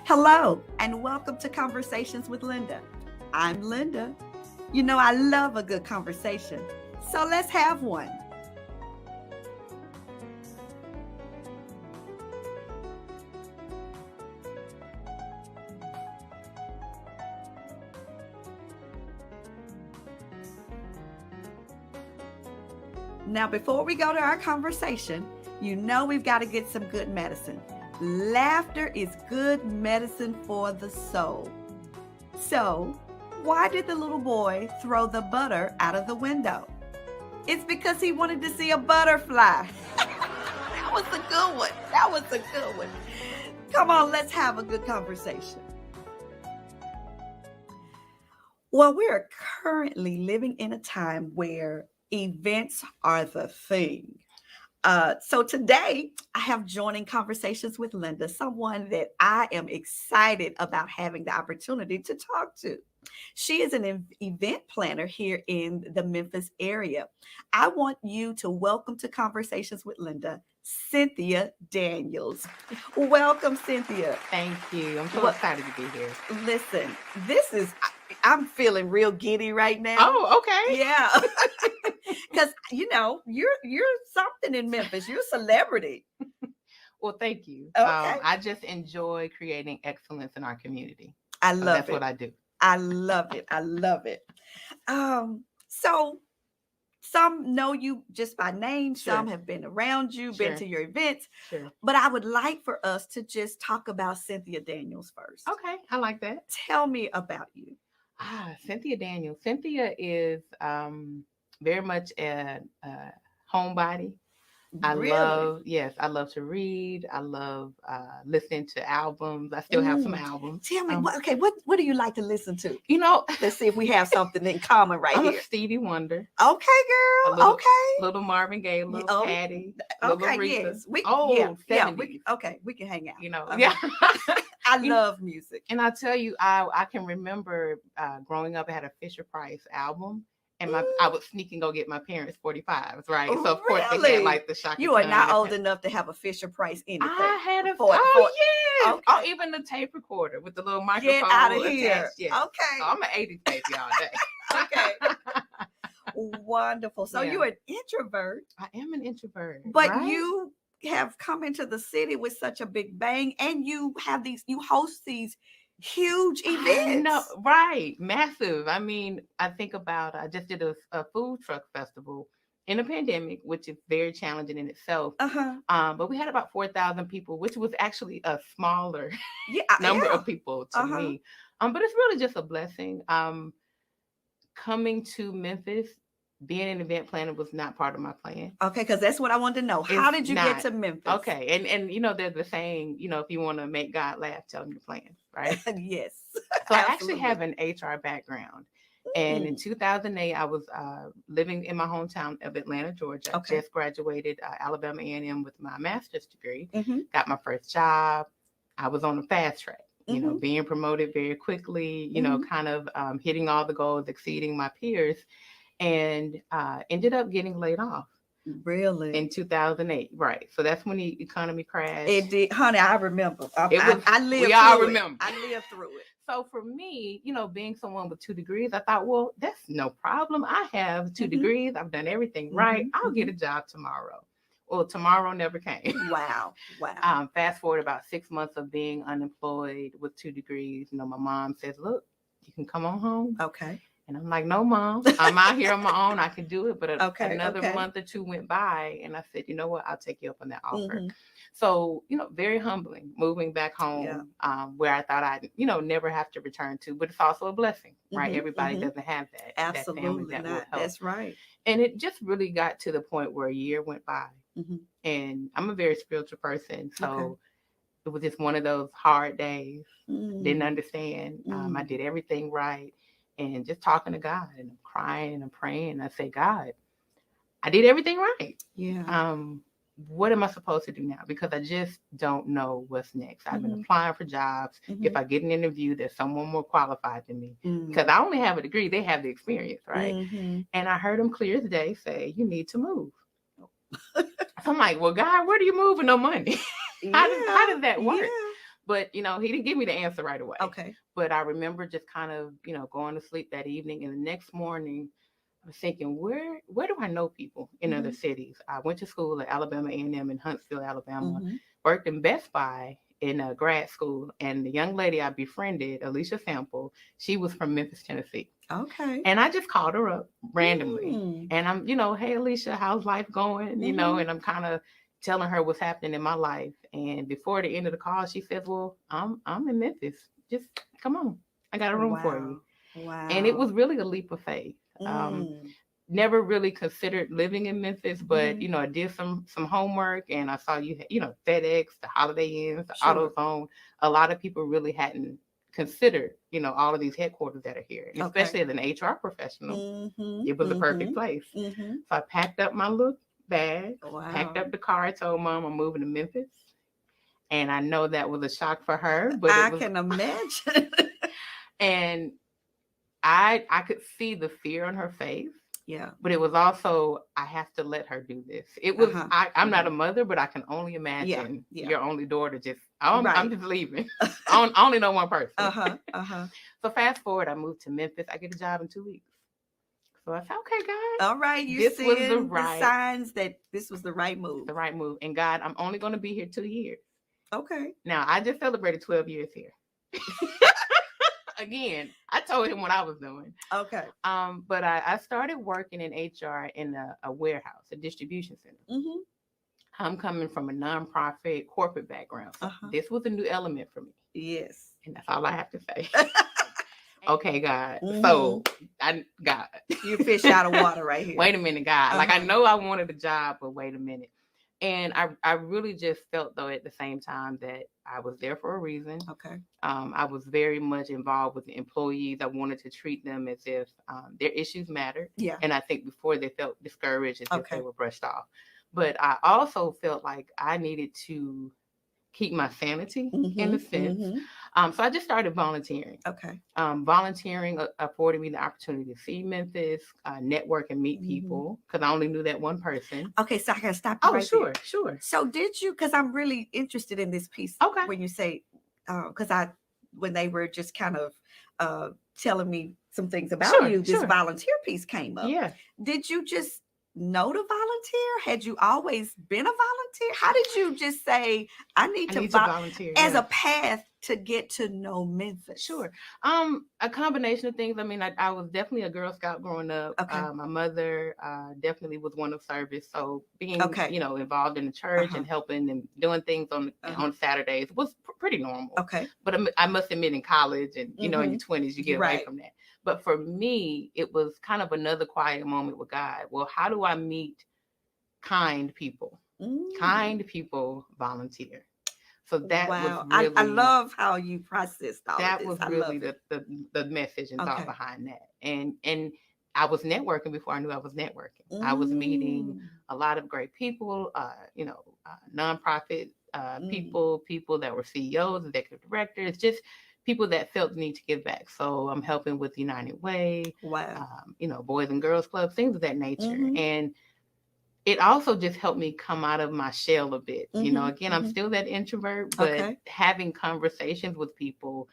Hello, and welcome to Conversations with Linda. I'm Linda. You know, I love a good conversation, so let's have one. Now, before we go to our conversation, you know we've got to get some good medicine. Laughter is good medicine for the soul. So, why did the little boy throw the butter out of the window? It's because he wanted to see a butterfly. That was a good one. That was a good one. Come on, let's have a good conversation. Well, we are currently living in a time where events are the thing. So today I have joining Conversations with Linda, someone that I am excited about having the opportunity to talk to. She is an event planner here in the Memphis area. I want you to welcome to Conversations with Linda, Cynthia Daniels. Welcome, Cynthia. Thank you. I'm so excited to be here. Listen, I'm feeling real giddy right now. Oh, okay. Yeah. Because, you know, you're something in Memphis. You're a celebrity. Well, thank you. Okay. I just enjoy creating excellence in our community. I love That's it. what I do. I love it. I love it. So some know you just by name. Sure. Some have been around you, Sure. been to your events. Sure. But I would like for us to just talk about Cynthia Daniels first. Okay. I like that. Tell me about you. Cynthia Daniels. Cynthia is very much a homebody. I love to read. I love listening to albums. I still have some albums. Tell me, what do you like to listen to? You know, Let's see if we have something in common right I'm here. a Stevie Wonder. Okay, girl. Little Marvin Gaye, little Patty, little Aretha. Yes. We can hang out. You know, yeah. I love music. And I tell you, I can remember growing up, I had a Fisher Price album. And I would sneak and go get my parents' 45s, right? So of course they had like the Shaka. You are not old enough to have a Fisher Price anything. I had a yes. Okay. Oh, even the tape recorder with the little microphone. Get out of here. Yes. Okay. So I'm an 80s baby all day. Okay. Wonderful. So you're an introvert. I am an introvert. But you have come into the city with such a big bang, and you host these huge events. No, right. Massive. I mean, I think about, I just did a food truck festival in a pandemic, which is very challenging in itself. But we had about 4,000 people, which was actually a smaller number of people to me. But it's really just a blessing. Coming to Memphis, being an event planner was not part of my plan. Okay, because that's what I wanted to know. How did you get to Memphis? Okay, and you know, there's the saying, you know, if you want to make God laugh, tell him your plan, right? Yes. So I actually have an HR background. And in 2008, I was living in my hometown of Atlanta, Georgia. I just graduated Alabama A&M with my master's degree. Got my first job. I was on the fast track, you know, being promoted very quickly, you know, kind of hitting all the goals, exceeding my peers. And ended up getting laid off. Really? In 2008, right? So that's when the economy crashed. It did, honey. I remember. I lived. We all through remember. I lived through it. So for me, you know, being someone with 2 degrees, I thought, well, that's no problem. I have 2 degrees. I've done everything right. I'll get a job tomorrow. Well, tomorrow never came. Wow. Fast forward about 6 months of being unemployed with 2 degrees. You know, my mom says, look, you can come on home. Okay. And I'm like, no, Mom, I'm out here on my own. I can do it. But another month or two went by. And I said, you know what? I'll take you up on that offer. So, you know, very humbling moving back home where I thought I'd, you know, never have to return to. But it's also a blessing, right? Everybody doesn't have that. Absolutely that family that will help. That's right. And it just really got to the point where a year went by. And I'm a very spiritual person. So it was just one of those hard days. Didn't understand. I did everything right. And just talking to God, and I'm crying and I'm praying. And I say, God, I did everything right. Yeah. What am I supposed to do now? Because I just don't know what's next. I've been applying for jobs. If I get an interview, there's someone more qualified than me. Because I only have a degree. They have the experience, right? And I heard him clear as day say, you need to move. So I'm like, well, God, where do you move with no money? How does that work? But, he didn't give me the answer right away. Okay. But I remember just kind of, going to sleep that evening. And the next morning, I was thinking, where do I know people in other cities? I went to school at Alabama A&M in Huntsville, Alabama, worked in Best Buy in grad school. And the young lady I befriended, Alicia Sample, she was from Memphis, Tennessee. Okay. And I just called her up randomly. And I'm, hey, Alicia, how's life going? And I'm kind of telling her what's happening in my life. And before the end of the call, she says, well, I'm in Memphis. Just come on. I got a room for you. Wow. And it was really a leap of faith. Never really considered living in Memphis, but I did some homework, and I saw FedEx, the Holiday Inns, the AutoZone. A lot of people really hadn't considered, all of these headquarters that are here, and especially as an HR professional, it was the perfect place. So I packed up my little bag, packed up the car. I told Mom I'm moving to Memphis, and I know that was a shock for her, but I can imagine. And I could see the fear on her face. Yeah. But it was also, I have to let her do this. It was, I'm not a mother, but I can only imagine your only daughter just, I'm just leaving. I only know one person. So fast forward, I moved to Memphis. I get a job in 2 weeks. So I said, okay, God. All right. You see the signs that this was the right move. The right move. And God, I'm only going to be here 2 years. Okay. Now, I just celebrated 12 years here. Again, I told him what I was doing. Okay. But I started working in HR in a warehouse, a distribution center. I'm coming from a nonprofit corporate background. So this was a new element for me. Yes. And that's all I have to say. Okay, God. So, God. You fish out of water right here. Wait a minute, God. Like, I know I wanted a job, but wait a minute. And I really just felt, though, at the same time that I was there for a reason. Okay. I was very much involved with the employees. I wanted to treat them as if their issues mattered. Yeah. And I think before they felt discouraged as if they were brushed off. But I also felt like I needed to keep my sanity in a sense. So I just started volunteering. Okay. Volunteering afforded me the opportunity to see Memphis, network and meet people, because I only knew that one person. Okay, so I can stop you right there. Sure. So did you, because I'm really interested in this piece. Okay. When you say, because when they were just kind of telling me some things about you, this volunteer piece came up. Yeah. Did you just know to volunteer? Had you always been a volunteer? How did you just say, I need to volunteer as a path to get to know Memphis? Sure. A combination of things. I mean, I was definitely a Girl Scout growing up. Okay. My mother definitely was one of service. So being, involved in the church and helping and doing things on Saturdays was pretty normal. Okay. But I must admit, in college and, in your 20s, you get away from that. But for me, it was kind of another quiet moment with God. Well, how do I meet kind people? Kind people volunteer. So that was really, I love how you processed all that. Of this. Was really the message and thought behind that. And I was networking before I knew I was networking. I was meeting a lot of great people, nonprofit people that were CEOs, executive directors, just people that felt the need to give back. So I'm helping with United Way, Boys and Girls Club, things of that nature. And it also just helped me come out of my shell a bit. Again, I'm still that introvert, but having conversations with people,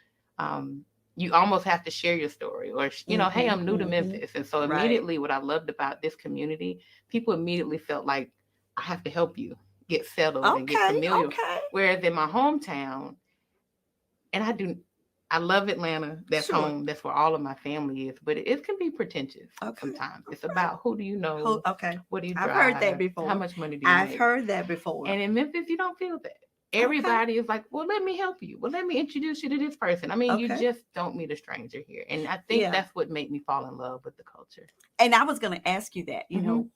you almost have to share your story or, hey, I'm new to Memphis. And so immediately what I loved about this community, people immediately felt like I have to help you get settled and get familiar. Whereas in my hometown, and I love Atlanta. That's home. That's where all of my family is. But it can be pretentious sometimes. It's about who do you know? What do you drive? I've heard that before. How much money do you make? I've heard that before. And in Memphis, you don't feel that. Everybody is like, well, let me help you. Well, let me introduce you to this person. I mean, you just don't meet a stranger here. And I think that's what made me fall in love with the culture. And I was going to ask you that,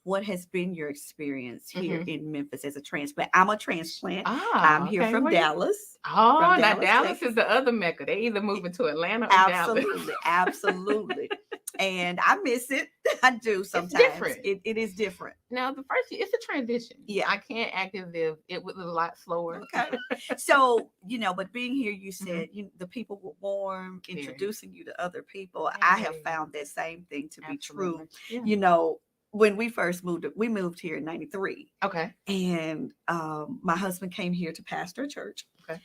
what has been your experience here in Memphis as a transplant? I'm a transplant. I'm here from Dallas. Oh, now Dallas is the other Mecca. They either moving to Atlanta or Dallas. Absolutely. And I miss it. I do sometimes. It's different. It is different. Now, the first year, it's a transition. Yeah. I can't act as if it was a lot slower. Okay. So, but being here, you said the people were warm, introducing you to other people. I have found that same thing to be true. Yeah. When we first moved here in 93. Okay. And my husband came here to pastor a church. Okay.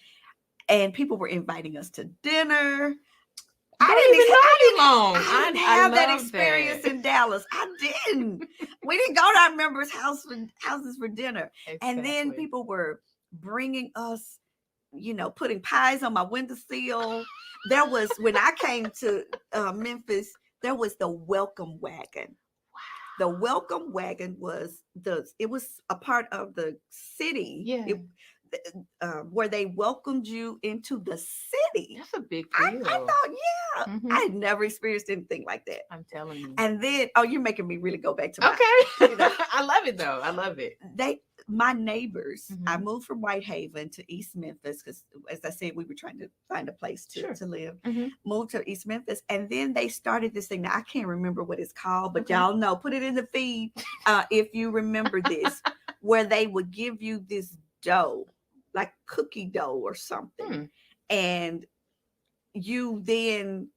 and people were inviting us to dinner. Don't even know you long. I didn't have that love experience in Dallas. I didn't. We didn't go to our members' houses for dinner. Exactly. And then people were bringing us, putting pies on my windowsill. There was, when I came to Memphis, there was the welcome wagon. The welcome wagon was it was a part of the city. Yeah. Where they welcomed you into the city. That's a big deal. I thought, I had never experienced anything like that. I'm telling you. And then, you're making me really go back to I love it though. I love it. My neighbors, I moved from Whitehaven to East Memphis because, as I said, we were trying to find a place to live. Moved to East Memphis, and then they started this thing. Now, I can't remember what it's called, but y'all know, put it in the feed if you remember this, where they would give you this dough, like cookie dough or something, and you then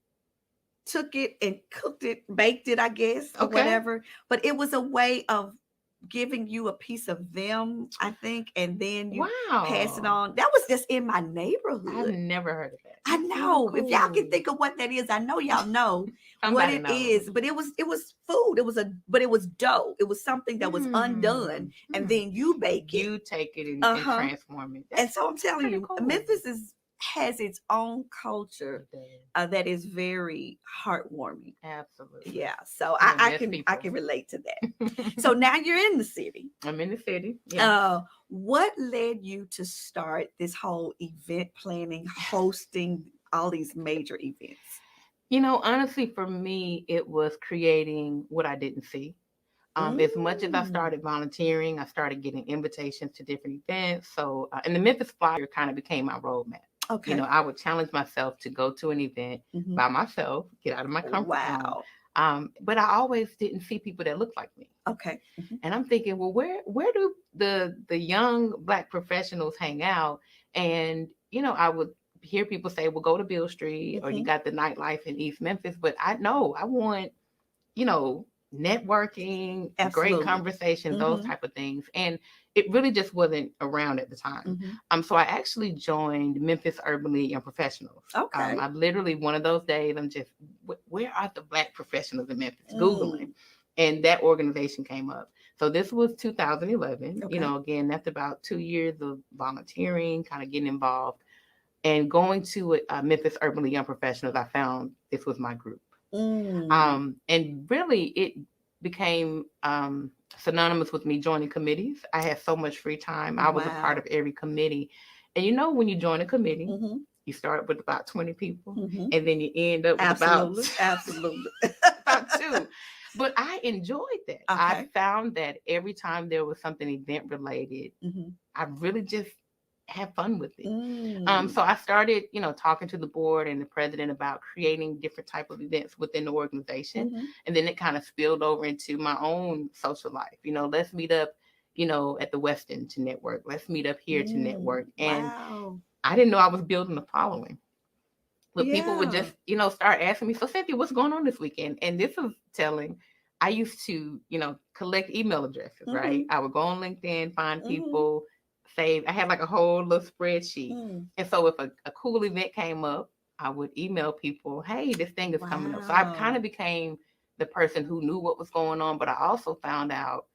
took it and cooked it, baked it, I guess, or whatever. But it was a way of giving you a piece of them, I think, and then you pass it on. That was just in my neighborhood. I've never heard of that. I know. If y'all can think of what that is, I know y'all know what it is. But it was food. But it was dough. It was something that was undone, and then you bake it. You take it and transform it. And so I'm telling you, cool. Memphis has its own culture that is very heartwarming. Absolutely. Yeah. So I can relate to that. So now you're in the city. I'm in the city. Yeah. What led you to start this whole event planning, hosting all these major events? Honestly, for me, it was creating what I didn't see. As much as I started volunteering, I started getting invitations to different events. So, and the Memphis Flyer kind of became my roadmap. Okay. I would challenge myself to go to an event by myself, get out of my comfort zone. But I always didn't see people that looked like me. Okay. And I'm thinking, well, where do the young Black professionals hang out? And, I would hear people say, well, go to Beale Street or you got the nightlife in East Memphis. But I want, networking, great conversations, those type of things. And it really just wasn't around at the time. So I actually joined Memphis Urban League Young Professionals. Okay. I literally, one of those days, I'm just, where are the Black professionals in Memphis? Googling. And that organization came up. So this was 2011. Okay. Again, that's about 2 years of volunteering, kind of getting involved. And going to Memphis Urban League Young Professionals, I found this was my group. And really it became synonymous with me joining committees. I had so much free time. I was a part of every committee. And when you join a committee, you start with about 20 people and then you end up with about 2. But I enjoyed that. Okay. I found that every time there was something event related, I really just have fun with it. So I started, talking to the board and the president about creating different type of events within the organization. And then it kind of spilled over into my own social life. Let's meet up, at the Westin to network. Let's meet up here to network. And I didn't know I was building a following. But people would just, start asking me, so Cynthia, what's going on this weekend? And this is telling. I used to, collect email addresses, right? I would go on LinkedIn, find people, save. I had like a whole little spreadsheet. And so if a cool event came up, I would email people, hey, this thing is coming up. So I kind of became the person who knew what was going on. But I also found out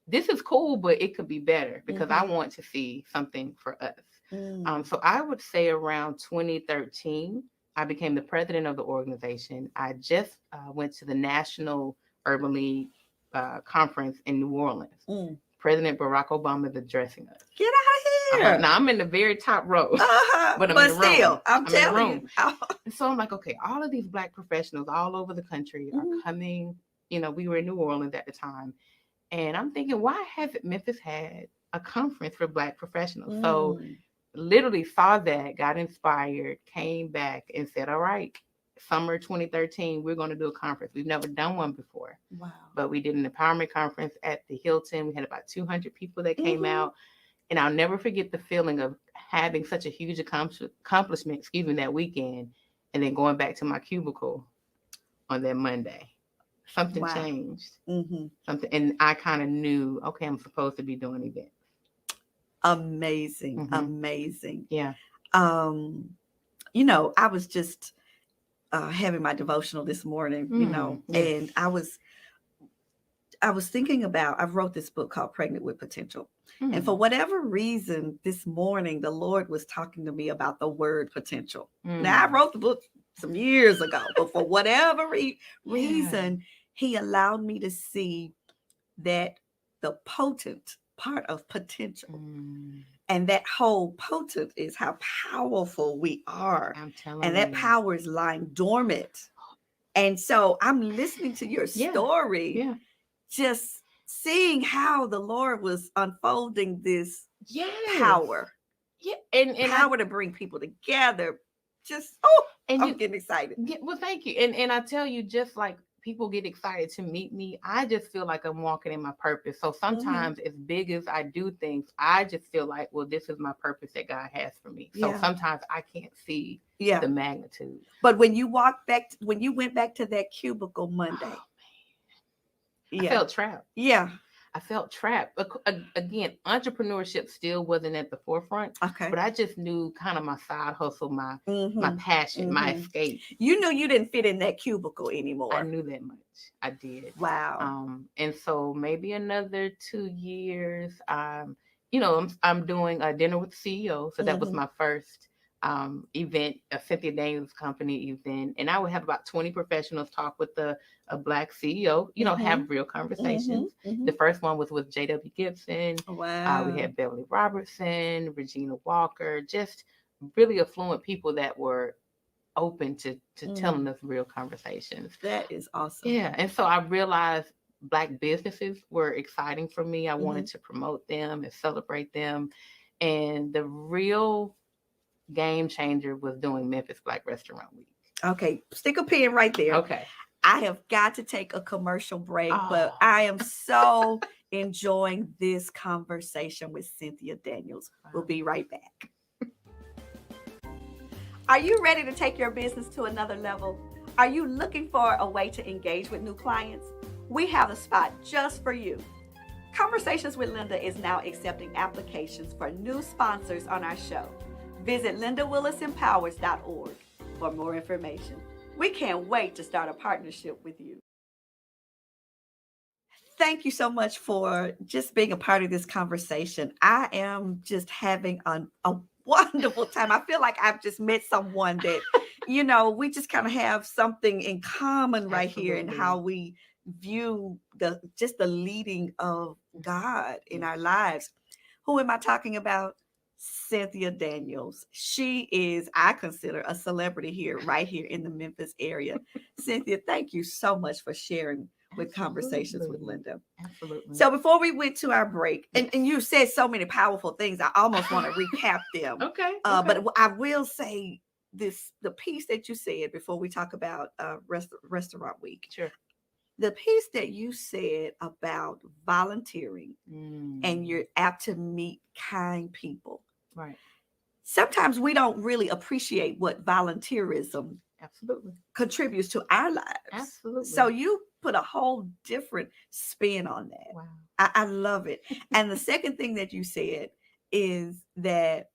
this is cool, but it could be better because I want to see something for us. So I would say around 2013, I became the president of the organization. I just went to the National Urban League conference in New Orleans. President Barack Obama is addressing us. Get out of here. Now I'm in the very top row, but I'm telling you. And so I'm like, okay, all of these Black professionals all over the country are coming. We were in New Orleans at the time. And I'm thinking, why hasn't Memphis had a conference for Black professionals? So literally saw that, got inspired, came back and said, all right, summer 2013, we're going to do a conference. We've never done one before. Wow. But we did an empowerment conference at the Hilton. We had about 200 people that came out. And I'll never forget the feeling of having such a huge accomplishment, that weekend, and then going back to my cubicle on that Monday. Something changed. Something, and I kind of knew, okay, I'm supposed to be doing events. Amazing. Amazing. Yeah. I was just having my devotional this morning, Yes. and I was thinking about, I wrote this book called Pregnant with Potential. And for whatever reason, this morning, the Lord was talking to me about the word potential. Now, I wrote the book some years ago, but for whatever reason, he allowed me to see that the potent part of potential, and that whole potent is how powerful we are. I'm telling and you. that power is lying dormant. And so I'm listening to your story, just seeing how the Lord was unfolding this power. Yeah. And power to bring people together. Just, I'm getting excited. Yeah, well, thank you. And I tell you, just like people get excited to meet me, I just feel like I'm walking in my purpose. So sometimes, as big as I do things, I just feel like, well, this is my purpose that God has for me. So sometimes I can't see the magnitude. But when you went back to that cubicle Monday, I felt trapped. Yeah. I felt trapped. Again, entrepreneurship still wasn't at the forefront. Okay. But I just knew kind of my side hustle, my passion, my escape. You knew you didn't fit in that cubicle anymore. I knew that much. I did. Wow. And so maybe another 2 years, I'm doing a dinner with the CEO. So that was my first event, a Cynthia Daniels company event. And I would have about 20 professionals talk with a Black CEO, have real conversations. The first one was with J.W. Gibson. Wow. We had Beverly Robertson, Regina Walker, just really affluent people that were open to telling us real conversations. That is awesome. Yeah. And so I realized Black businesses were exciting for me. I wanted to promote them and celebrate them. And the real game changer was doing Memphis Black Restaurant Week. Okay, stick a pin right there. Okay. I have got to take a commercial break, but I am so enjoying this conversation with Cynthia Daniels. We'll be right back. Are you ready to take your business to another level? Are you looking for a way to engage with new clients? We have a spot just for you. Conversations with Linda is now accepting applications for new sponsors on our show. Visit lindawillisempowers.org for more information. We can't wait to start a partnership with you. Thank you so much for just being a part of this conversation. I am just having a wonderful time. I feel like I've just met someone that, we just kind of have something in common right here in how we view the leading of God in our lives. Who am I talking about? Cynthia Daniels. She is, I consider, a celebrity right here in the Memphis area. Cynthia, thank you so much for sharing with Conversations with Linda. Absolutely. So before we went to our break, and you said so many powerful things, I almost want to recap them. Okay. But I will say the piece that you said before we talk about Restaurant Week. Sure. The piece that you said about volunteering and you're apt to meet kind people. Right. Sometimes we don't really appreciate what volunteerism contributes to our lives. Absolutely. So you put a whole different spin on that. Wow. I love it. And the second thing that you said is that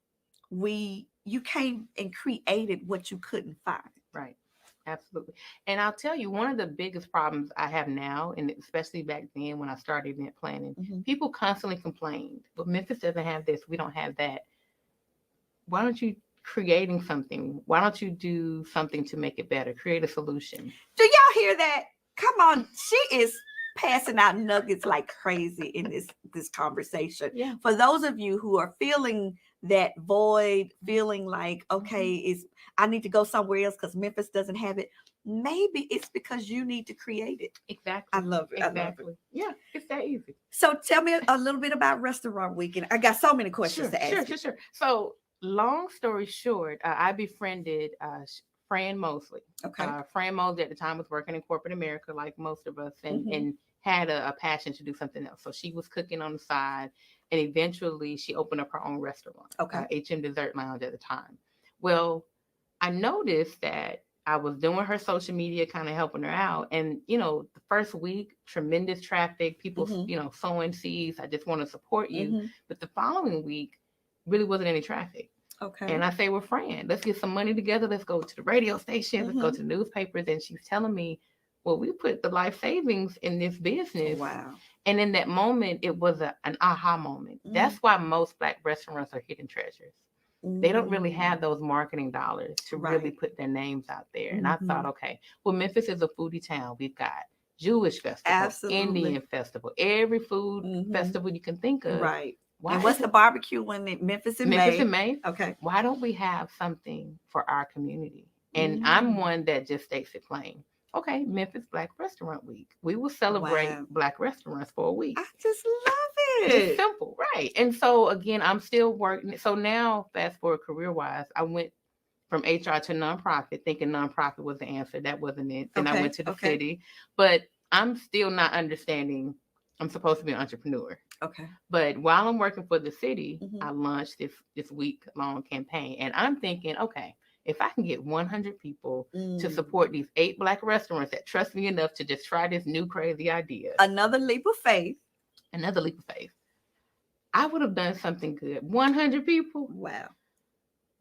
you came and created what you couldn't find. Right. Absolutely. And I'll tell you, one of the biggest problems I have now, and especially back then when I started event planning, people constantly complained, well, Memphis doesn't have this, we don't have that. Why don't you creating something? Why don't you do something to make it better? Create a solution. Do y'all hear that? Come on. She is passing out nuggets like crazy in this conversation. Yeah. For those of you who are feeling that void, feeling like, okay, I need to go somewhere else because Memphis doesn't have it. Maybe it's because you need to create it. Exactly. I love it. Exactly. I love it. Yeah, it's that easy. So tell me a little bit about Restaurant Week. And I got so many questions to ask you. Sure. So long story short, I befriended Fran Mosley. Okay. Fran Mosley at the time was working in corporate America like most of us and had a passion to do something else. So she was cooking on the side and eventually she opened up her own restaurant. Okay. HM Dessert Lounge at the time. Well, I noticed that I was doing her social media, kind of helping her out. And, the first week, tremendous traffic, people, sowing seeds. I just want to support you. But the following week, really wasn't any traffic. Okay. And I say, we're friends. Let's get some money together. Let's go to the radio station. Let's go to the newspapers. And she's telling me, well, we put the life savings in this business. Wow. And in that moment, it was an aha moment. That's why most Black restaurants are hidden treasures. They don't really have those marketing dollars to really put their names out there. And I thought, okay, well, Memphis is a foodie town. We've got Jewish festival, Absolutely. Indian festival, every food festival you can think of. Right. And what's the barbecue one in Memphis in May? Memphis in May. Okay. Why don't we have something for our community? And I'm one that just stakes a claim. Okay, Memphis Black Restaurant Week. We will celebrate Black restaurants for a week. I just love it. It's simple, right? And so again, I'm still working. So now, fast forward career-wise, I went from HR to nonprofit, thinking nonprofit was the answer. That wasn't it. Then I went to the city, but I'm still not understanding. I'm supposed to be an entrepreneur. Okay. But while I'm working for the city, I launched this week-long campaign, and I'm thinking, okay, if I can get 100 people to support these 8 Black restaurants that trust me enough to just try this new crazy idea. Another leap of faith. I would have done something good. 100 people. Wow.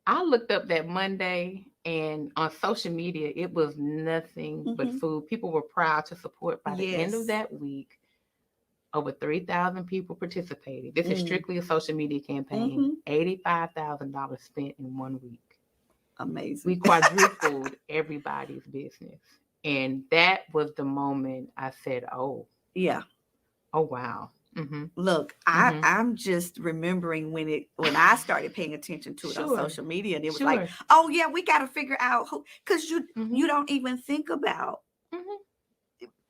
I looked up that Monday, and on social media, it was nothing but food. People were proud to support. By the end of that week, over 3,000 people participated. This is strictly a social media campaign. $85,000 spent in 1 week. Amazing. We quadrupled everybody's business. And that was the moment I said, oh. Yeah. Oh, wow. Look, I'm just remembering when I started paying attention to it on social media, and it was like, oh yeah, we got to figure out who, because you don't even think about,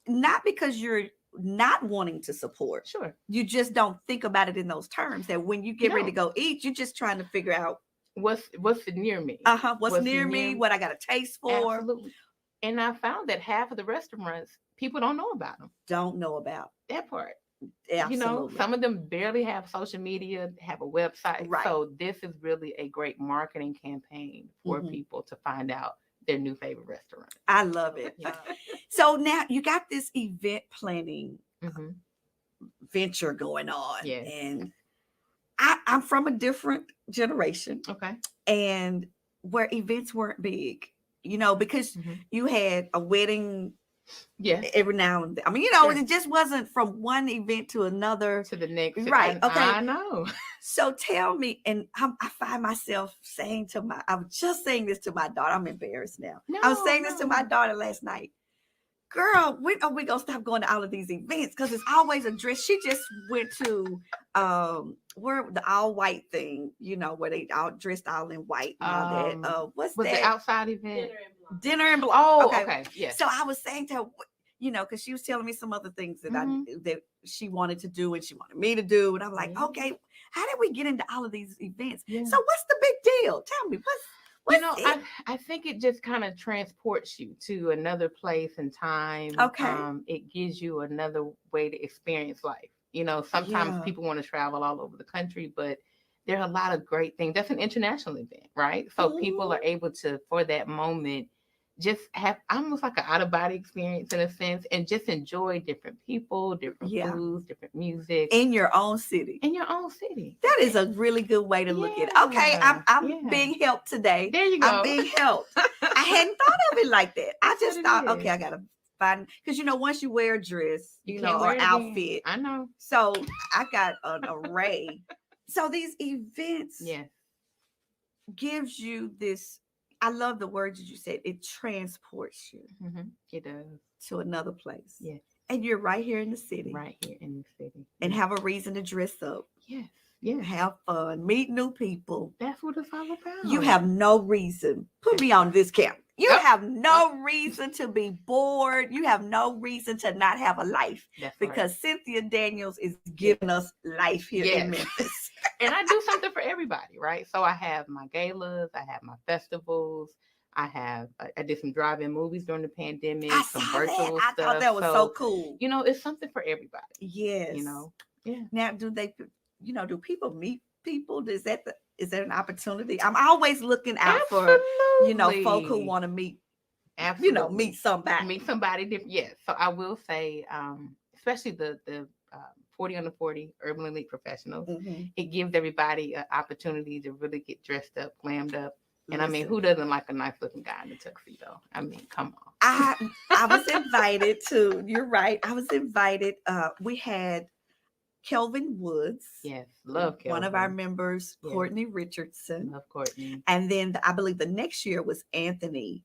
not because you're not wanting to support. Sure. You just don't think about it in those terms, that when you get ready to go eat, you're just trying to figure out what's near me. What's near me, what I got a taste for. Absolutely. And I found that half of the restaurants, people don't know about them. Don't know about that part. Absolutely. You know, some of them barely have social media, have a website. Right. So this is really a great marketing campaign for people to find out their new favorite restaurant. I love it. So now you got this event planning venture going on. Yes. And I'm from a different generation. Okay. And where events weren't big, you know, because you had a wedding every now and then. I mean, you know, it just wasn't from one event to another. To the next. Right. Okay. I know. So tell me, and I find myself saying I was just saying this to my daughter. I'm embarrassed now. I was saying this to my daughter last night. Girl, when are we gonna stop going to all of these events? Because it's always a dress. She just went to where the all white thing, you know, where they all dressed all in white and all that. What's was that? The outside event? Dinner and Blanc. Oh, okay. Yeah. So I was saying to her, you know, because she was telling me some other things that that she wanted to do and she wanted me to do, and I'm like, okay, how did we get into all of these events? So what's the big deal? Tell me, what's you know, I think it just kind of transports you to another place and time. Okay. It gives you another way to experience life. You know, sometimes people want to travel all over the country, but there are a lot of great things. That's an international event, right? So people are able to, for that moment, just have almost like an out-of-body experience in a sense, and just enjoy different people, different foods, different music. In your own city. In your own city. That is a really good way to look at it. Okay, I'm being helped today. There you go. I'm being helped. I hadn't thought of it like that. I just thought, okay, I got to find, because, you know, once you wear a dress, you know, or outfit. I know. So I got an array. So these events gives you this, I love the words that you said. It transports you. It does. To another place. Yes. And you're right here in the city. Right here in the city. And have a reason to dress up. Yes. Yeah. Have fun. Meet new people. That's what it's all about. You have no reason. Put me on this camera. You have no reason to be bored. You have no reason to not have a life. That's because Cynthia Daniels is giving us life here in Memphis. And I do something for everybody, right? So I have my galas, I have my festivals, I did some drive-in movies during the pandemic, some virtual stuff. I thought that was so cool. You know, it's something for everybody. Yes. You know. Yeah. Now, do people meet people? Is that an opportunity? I'm always looking out for, you know, folk who want to meet. Absolutely. You know, meet somebody. Meet somebody different. Yes. So I will say, especially the 40 under 40 urban elite professionals. Mm-hmm. It gives everybody an opportunity to really get dressed up, glammed up. And I mean, Listen, who doesn't like a nice looking guy in a tuxedo? I mean, come on. I was invited to. You're right. I was invited. We had Kelvin Woods. Yes, love Kelvin. One of our members, Yes. Courtney Richardson. Love Courtney. And then I believe the next year was Anthony.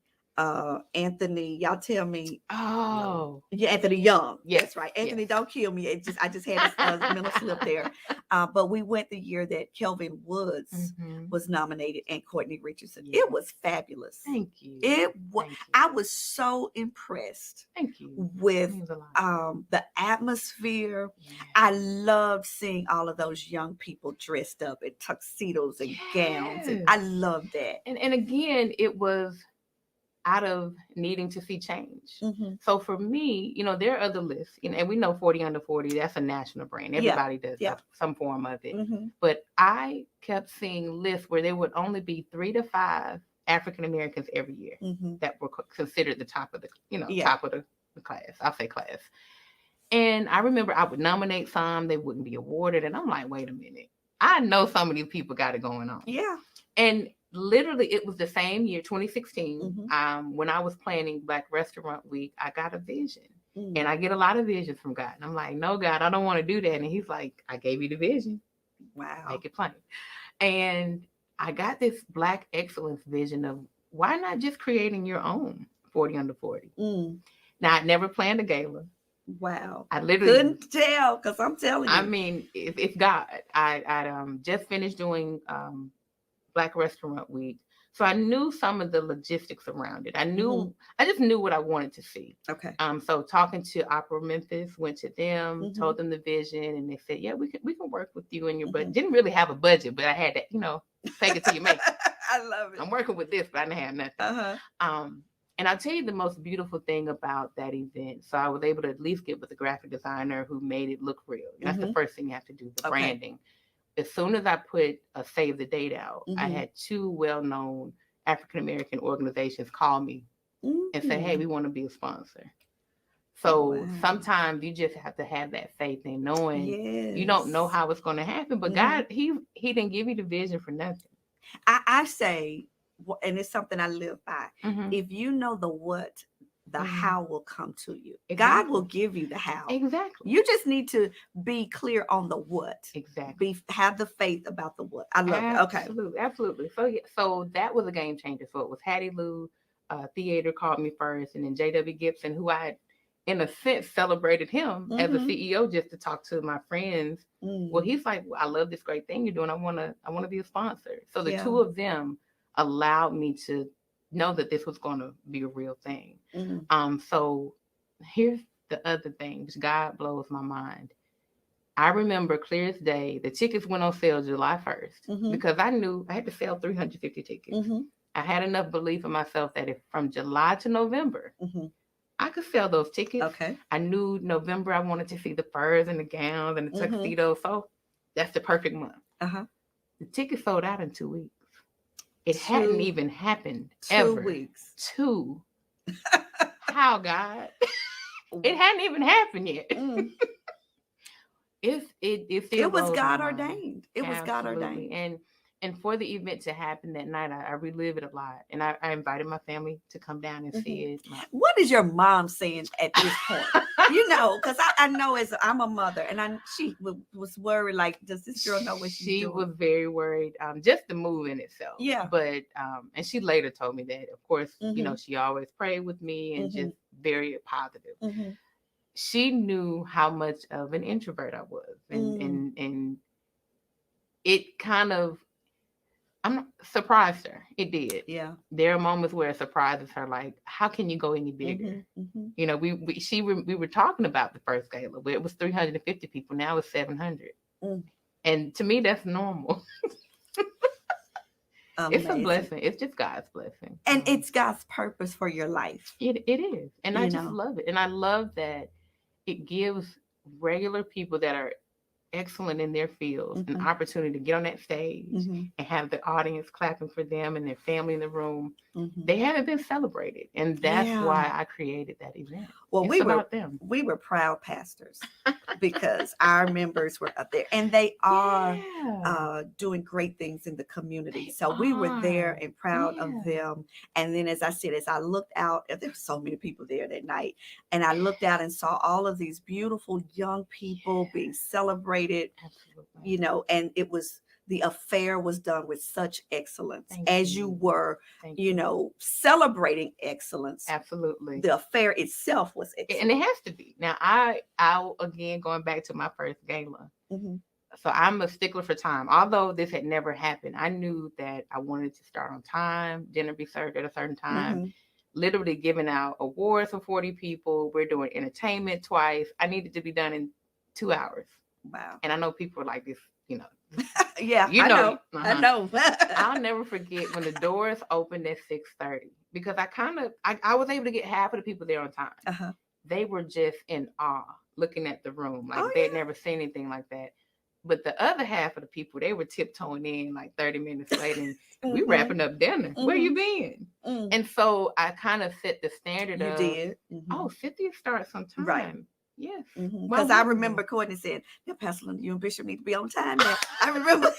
Anthony, y'all tell me. Oh, yeah, Anthony Young. Yes, That's right. Anthony, yes. don't kill me. I just had a mental slip there. But we went the year that Kelvin Woods was nominated and Courtney Richardson. Yeah. It was fabulous. Thank you. It was. Thank you. I was so impressed. Thank you. With Means a lot. the atmosphere. Yeah. I loved seeing all of those young people dressed up in tuxedos and gowns. And I loved that. And again, it was out of needing to see change. So for me, there are other lists, and we know 40 under 40, that's a national brand. Everybody does some form of it. But I kept seeing lists where there would only be 3 to 5 African Americans every year that were considered the top of the, top of the class. I'll say class. And I remember I would nominate some, they wouldn't be awarded. And I'm like, wait a minute. I know some of these people got it going on. Yeah. And literally, it was the same year, 2016, when I was planning Black Restaurant Week, I got a vision. And I get a lot of visions from God. And I'm like, no, God, I don't want to do that. And he's like, I gave you the vision. Wow. Make it plain. And I got this Black excellence vision of why not just creating your own 40 under 40? Now, I never planned a gala. Wow. I literally couldn't tell, because I'm telling you. I mean, it's God. I just finished doing Black Restaurant Week. So I knew some of the logistics around it. I just knew what I wanted to see. Okay. So talking to Opera Memphis, went to them, told them the vision, and they said, yeah, we can work with you and your budget. Didn't really have a budget, but I had to, take it till you make it. I love it. I'm working with this, but I didn't have nothing. And I'll tell you the most beautiful thing about that event. So I was able to at least get with the graphic designer who made it look real. That's the first thing you have to do, the branding. As soon as I put a save the date out, I had 2 well-known African-American organizations call me and say, hey, we want to be a sponsor. So sometimes you just have to have that faith in knowing you don't know how it's going to happen, but God, he didn't give you the vision for nothing. I say, and it's something I live by. If you know the what, the how will come to you. God will give you the how. Exactly. You just need to be clear on the what. Exactly. Have the faith about the what. I love it. Okay. Absolutely. So that was a game changer. So it was Hattie Lou Theater called me first, and then J.W. Gibson, who I, in a sense, celebrated him as a CEO just to talk to my friends. Well, he's like, I love this great thing you're doing. I want to be a sponsor. So the 2 of them allowed me to know that this was going to be a real thing. So here's the other thing, which God blows my mind. I remember clear as day, the tickets went on sale July 1st because I knew I had to sell 350 tickets. I had enough belief in myself that if from July to November, I could sell those tickets. Okay. I knew November I wanted to see the furs and the gowns and the tuxedos. So that's the perfect month. The tickets sold out in 2 weeks. It hadn't even happened 2 ever. weeks. 2. How, God? It hadn't even happened yet. It was God ordained. It was God ordained. And for the event to happen that night, I relive it a lot. And I invited my family to come down and see it. What is your mom saying at this point? Because I know as I'm a mother, and she was worried, like, does this girl know what she's doing? She was very worried, just the move in itself. Yeah. But, and she later told me that, of course, she always prayed with me and just very positive. She knew how much of an introvert I was. And it kind of, surprised her. It did. Yeah. There are moments where it surprises her, like, how can you go any bigger? We were talking about the first gala where it was 350 people. Now it's 700. And to me, that's normal. It's a blessing. It's just God's blessing. And it's God's purpose for your life. It is. And I just love it. And I love that it gives regular people that are excellent in their fields, an opportunity to get on that stage and have the audience clapping for them and their family in the room, they haven't been celebrated. And that's why I created that event. Well, it's about them. We were proud pastors because our members were up there, and they are doing great things in the community. So we were there and proud of them. And then, as I said, as I looked out, there were so many people there that night, and I looked out and saw all of these beautiful young people being celebrated. Absolutely. You know, and the affair was done with such excellence. As you were, you know, celebrating excellence. Absolutely. The affair itself was excellent. And it has to be. Now, I again, going back to my first gala. So I'm a stickler for time. Although this had never happened, I knew that I wanted to start on time, dinner be served at a certain time, literally giving out awards for 40 people. We're doing entertainment twice. I needed to be done in 2 hours. Wow. And I know people are like this, you know. Yeah, you know. I know. I'll never forget when the doors opened at 6:30 because I was able to get half of the people there on time. They were just in awe looking at the room. Like they'd never seen anything like that. But the other half of the people, they were tiptoeing in like 30 minutes later and we wrapping up dinner. Where you been? And so I kind of set the standard You did. Oh, Cynthia starts on time. Right. Yes. Because I remember Courtney said, "Yeah, Pastor Linda, you and Bishop need to be on time now." I remember.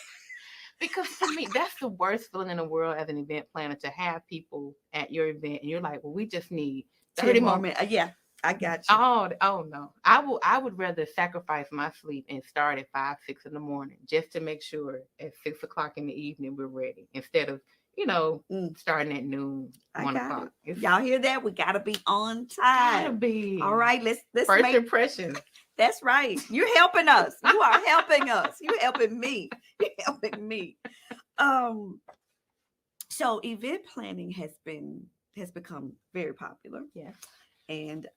Because for me, that's the worst feeling in the world as an event planner, to have people at your event and you're like, well, we just need 30 more minutes. Yeah, I got you. Oh no. I would rather sacrifice my sleep and start at 5, 6 in the morning just to make sure at 6 o'clock in the evening we're ready instead of, you know, starting at noon, 1 o'clock. Y'all hear that? We gotta be on time. Gotta be. All right, let's first impressions. That's right. You're helping us. You are helping us. You're helping me. You're helping me. So event planning has become very popular. Yes. And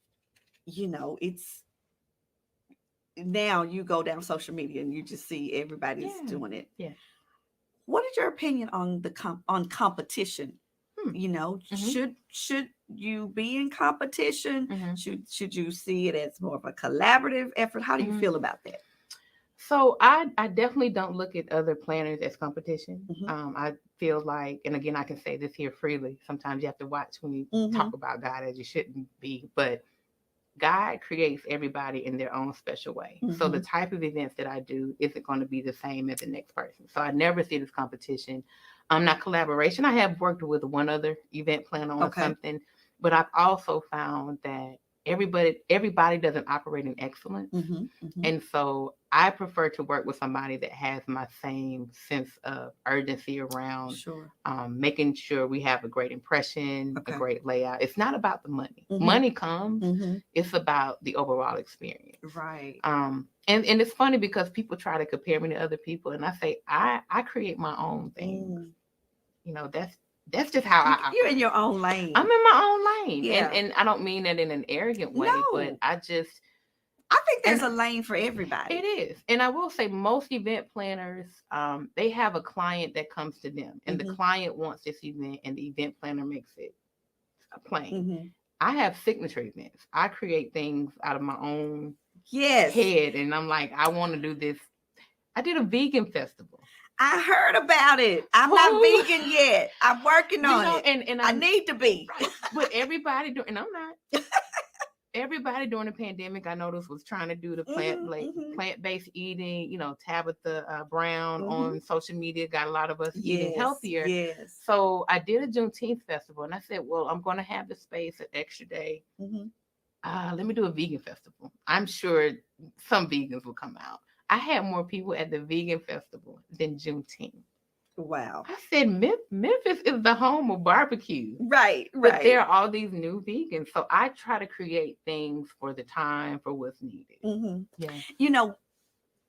you know, it's now you go down social media and you just see everybody's doing it. Yeah. What is your opinion on on competition? You know, should you be in competition? Should you see it as more of a collaborative effort? How do you feel about that? So I definitely don't look at other planners as competition. I feel like, and again, I can say this here freely. Sometimes you have to watch when you talk about God as you shouldn't be, but God creates everybody in their own special way. So the type of events that I do isn't going to be the same as the next person. So I never see it as competition. Not collaboration. I have worked with one other event planner on something, but I've also found that everybody doesn't operate in excellence. And so I prefer to work with somebody that has my same sense of urgency around making sure we have a great impression, a great layout. It's not about the money. Money comes. It's about the overall experience. Right. And it's funny because people try to compare me to other people, and I say I create my own things. You know, that's just how you're in your own lane. I'm in my own lane. Yeah. And I don't mean that in an arrogant way, but I think there's a lane for everybody. It is. And I will say most event planners, they have a client that comes to them and the client wants this event and the event planner makes it plain. I have signature events. I create things out of my own head. And I'm like, I want to do this. I did a vegan festival. I heard about it. I'm not vegan yet. I'm working on it. And I need to be. Right. But everybody doing, and I'm not. Everybody during the pandemic, I noticed, was trying to do the plant-based eating. You know, Tabitha Brown on social media got a lot of us eating healthier. Yes. So I did a Juneteenth festival, and I said, well, I'm going to have the space an extra day. Let me do a vegan festival. I'm sure some vegans will come out. I had more people at the vegan festival than Juneteenth. Wow. I said, Memphis is the home of barbecue. Right. But there are all these new vegans. So I try to create things for the time, for what's needed. Yeah. You know,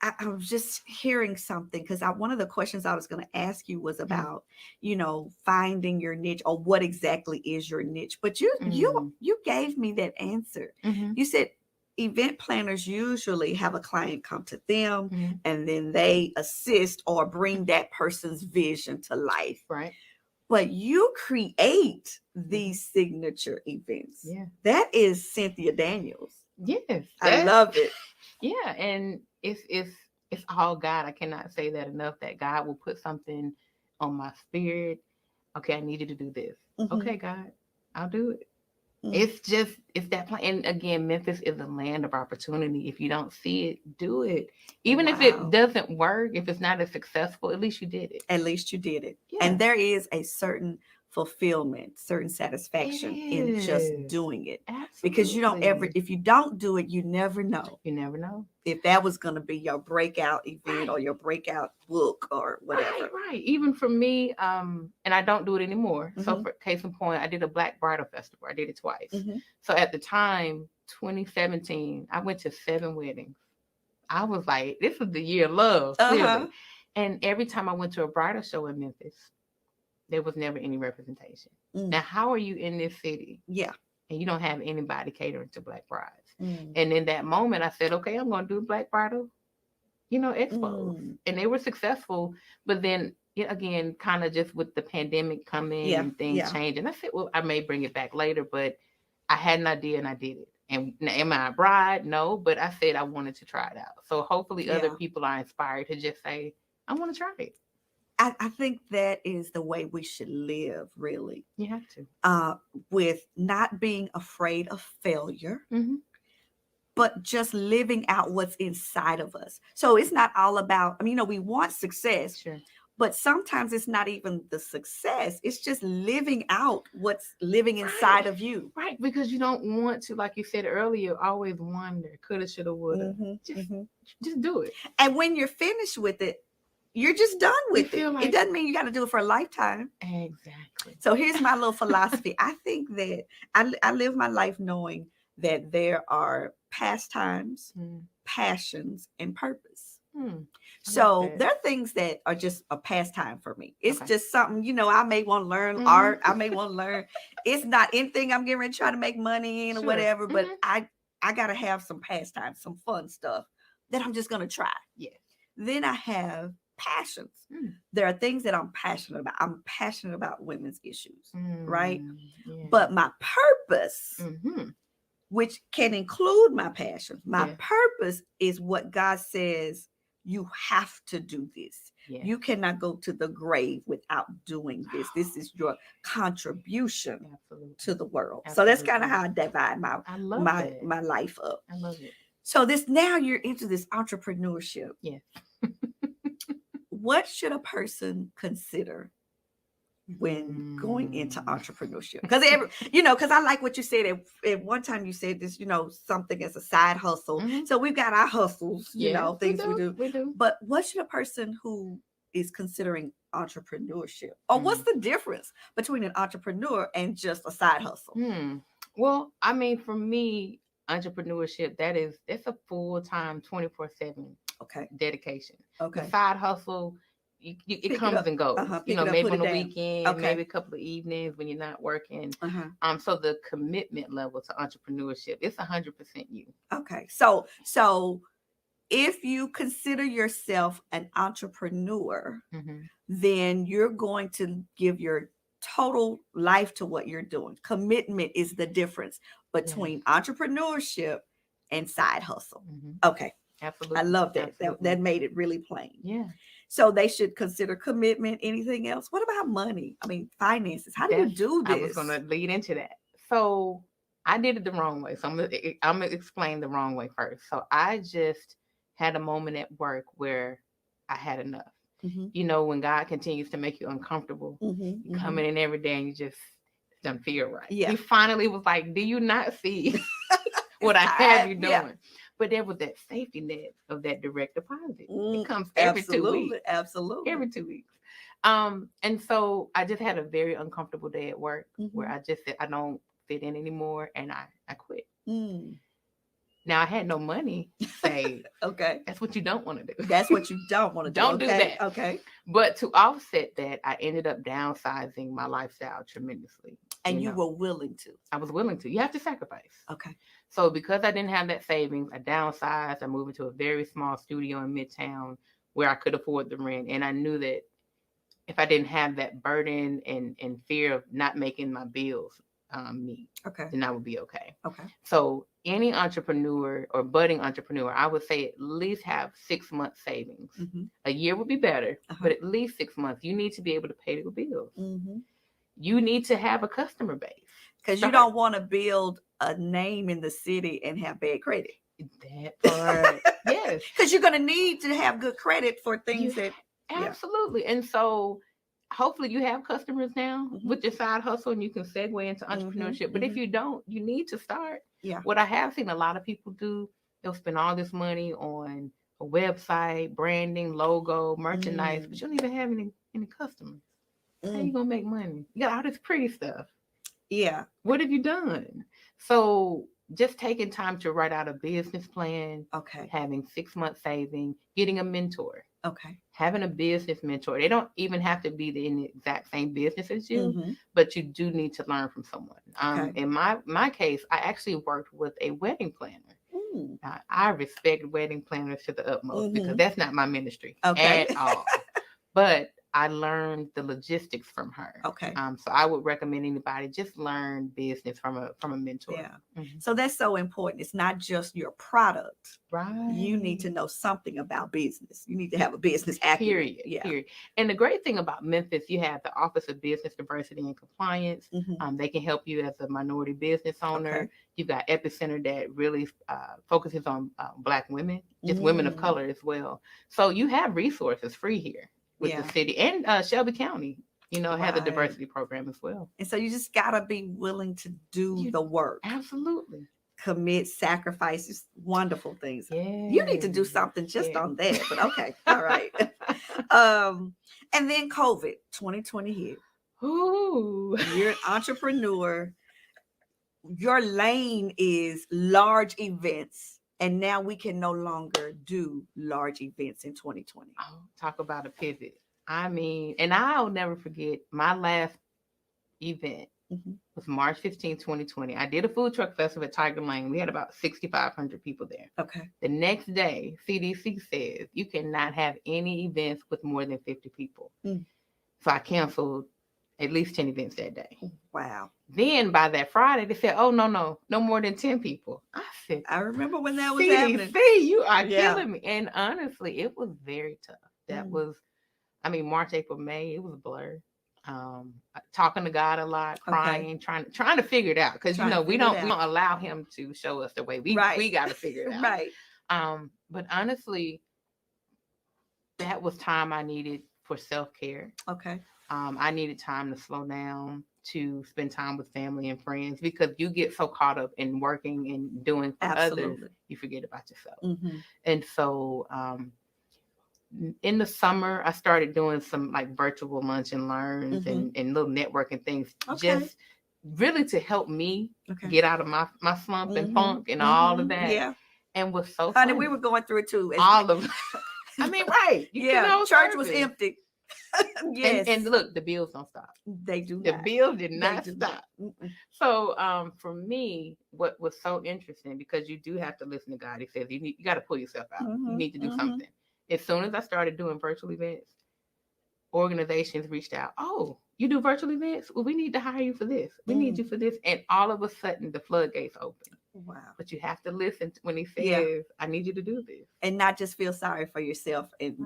I was just hearing something because one of the questions I was going to ask you was about, you know, finding your niche or what exactly is your niche. But you gave me that answer. You said, event planners usually have a client come to them and then they assist or bring that person's vision to life. Right. But you create these signature events. Yeah. That is Cynthia Daniels. Yes. I love it. Yeah. And it's it's all God. I cannot say that enough, that God will put something on my spirit. Okay, I need you to do this. Okay, God, I'll do it. It's that plan. And again, Memphis is a land of opportunity. If you don't see it, do it. Even if it doesn't work, if it's not as successful, at least you did it. At least you did it. Yeah. And there is a certain fulfillment, certain satisfaction in just doing it. Absolutely. Because you don't ever, if you don't do it, you never know. You never know if that was going to be your breakout event or your breakout book or whatever. Right. Even for me, and I don't do it anymore. So for case in point, I did a Black Bridal Festival. I did it twice. So at the time, 2017, I went to 7 weddings. I was like, this is the year of love, clearly. And every time I went to a bridal show in Memphis, there was never any representation. Now, how are you in this city? Yeah. And you don't have anybody catering to Black brides. And in that moment, I said, okay, I'm going to do Black Bridal, expos. And they were successful. But then, again, kind of just with the pandemic coming and things changing, I said, well, I may bring it back later, but I had an idea and I did it. And am I a bride? No, but I said I wanted to try it out. So hopefully other people are inspired to just say, I want to try it. I think that is the way we should live, really. You have to. With not being afraid of failure, but just living out what's inside of us. So it's not all about, we want success, but sometimes it's not even the success. It's just living out what's living inside of you. Right, because you don't want to, like you said earlier, always wonder, coulda, shoulda, woulda. Just do it. And when you're finished with it, you're just done with it. Like, it doesn't mean you got to do it for a lifetime. Exactly. So here's my little philosophy. I think that I live my life knowing that there are pastimes, passions, and purpose. So there are things that are just a pastime for me. It's just something, I may want to learn art. I may want to learn. It's not anything I'm getting ready to try to make money in or whatever, but I got to have some pastimes, some fun stuff that I'm just going to try. Yeah. Then I have passions. There are things that I'm passionate about. I'm passionate about women's issues, right? Yeah. But my purpose, which can include my passions, my purpose is what God says, you have to do this. Yeah. You cannot go to the grave without doing this. This is your contribution to the world. So that's kind of how I divide my life up. I love it. So now you're into this entrepreneurship. Yeah. What should a person consider when going into entrepreneurship? Because because I like what you said. At one time you said this, something as a side hustle. So we've got our hustles, things we do. But what should a person who is considering entrepreneurship, or what's the difference between an entrepreneur and just a side hustle? Well, for me, entrepreneurship, it's a full-time 24/7 dedication. Okay. The side hustle, it comes and goes. Maybe on the weekend, maybe a couple of evenings when you're not working. So the commitment level to entrepreneurship, it's 100% you. Okay. So if you consider yourself an entrepreneur, then you're going to give your total life to what you're doing. Commitment is the difference between entrepreneurship and side hustle. Okay. Absolutely. I love that. That made it really plain. Yeah. So they should consider commitment. Anything else? What about money? Finances. How do you do this? I was going to lead into that. So I did it the wrong way. So I'm going to explain the wrong way first. So I just had a moment at work where I had enough. When God continues to make you uncomfortable, you coming in every day and you just don't feel right. Yeah. He finally was like, do you not see what I have you doing? Yeah. But there was that safety net of that direct deposit. It comes every 2 weeks. Absolutely. Every 2 weeks. And so I just had a very uncomfortable day at work where I just said, I don't fit in anymore. And I quit. Now I had no money saved. Okay. That's what you don't want to do. That's what you don't want to do. Don't do that. Okay. But to offset that, I ended up downsizing my lifestyle tremendously. And you were willing to. I was willing to. You have to sacrifice. Okay. So because I didn't have that savings, I downsized. I moved into a very small studio in Midtown where I could afford the rent. And I knew that if I didn't have that burden and fear of not making my bills, meet, Okay. then I would be okay. Okay. So any entrepreneur or budding entrepreneur, I would say at least have 6 months savings. Mm-hmm. A year would be better, but at least 6 months. You need to be able to pay your bills. Mm-hmm. You need to have a customer base. Because you don't want to build a name in the city and have bad credit. That part, yes. Because you're going to need to have good credit for things absolutely. And so hopefully you have customers now with your side hustle and you can segue into entrepreneurship. But if you don't, you need to start. Yeah. What I have seen a lot of people do, they'll spend all this money on a website, branding, logo, merchandise, but you don't even have any customers. How you gonna make money? You got all this pretty stuff. Yeah. What have you done? So just taking time to write out a business plan. Okay. Having 6 months saving, getting a mentor. Okay. Having a business mentor. They don't even have to be in the exact same business as you, but you do need to learn from someone. In my case, I actually worked with a wedding planner. Now, I respect wedding planners to the utmost because that's not my ministry at all. But I learned the logistics from her. Okay. So I would recommend anybody just learn business from a mentor. Yeah. So that's so important. It's not just your product. Right. You need to know something about business. You need to have a business acumen. Period. Yeah. Period. And the great thing about Memphis, you have the Office of Business Diversity and Compliance. They can help you as a minority business owner. Okay. You've got Epicenter that really focuses on Black women, just women of color as well. So you have resources free here with the city and Shelby County, has a diversity program as well. And so you just got to be willing to do the work. Absolutely. Commit sacrifices, wonderful things. Yeah. You need to do something just on that, but okay. All right. And then COVID 2020 hit. Ooh. You're an entrepreneur. Your lane is large events. And now we can no longer do large events in 2020. Oh, talk about a pivot. I mean, and I'll never forget my last event was March 15, 2020. I did a food truck festival at Tiger Lane. We had about 6,500 people there. Okay. The next day, CDC says you cannot have any events with more than 50 people. So I canceled at least 10 events that day. Wow. Then by that Friday, they said, oh, no more than 10 people. I said, I remember when that was CDC, happening. You are killing me. And honestly, it was very tough. That was, March, April, May, it was a blur. Talking to God a lot, crying, trying to figure it out. Because, we don't allow him to show us the way. We got to figure it out. Right. But honestly, that was time I needed for self-care. Okay. I needed time to slow down, to spend time with family and friends, because you get so caught up in working and doing for others, you forget about yourself. And so in the summer, I started doing some like virtual lunch and learns and little networking things, just really to help me get out of my slump and funk and all of that. Yeah. And was so Honey, funny. we were going through it too. All of right. Church was empty. Yes. And look, the bills don't stop. They do The not. bills did not stop. So for me, what was so interesting, because you do have to listen to God. He says you got to pull yourself out. You need to do something. As soon as I started doing virtual events, organizations reached out. Oh, you do virtual events? Well, we need to hire you for this. We need you for this. And all of a sudden, the floodgates open. Wow. But you have to listen when he says, I need you to do this. And not just feel sorry for yourself and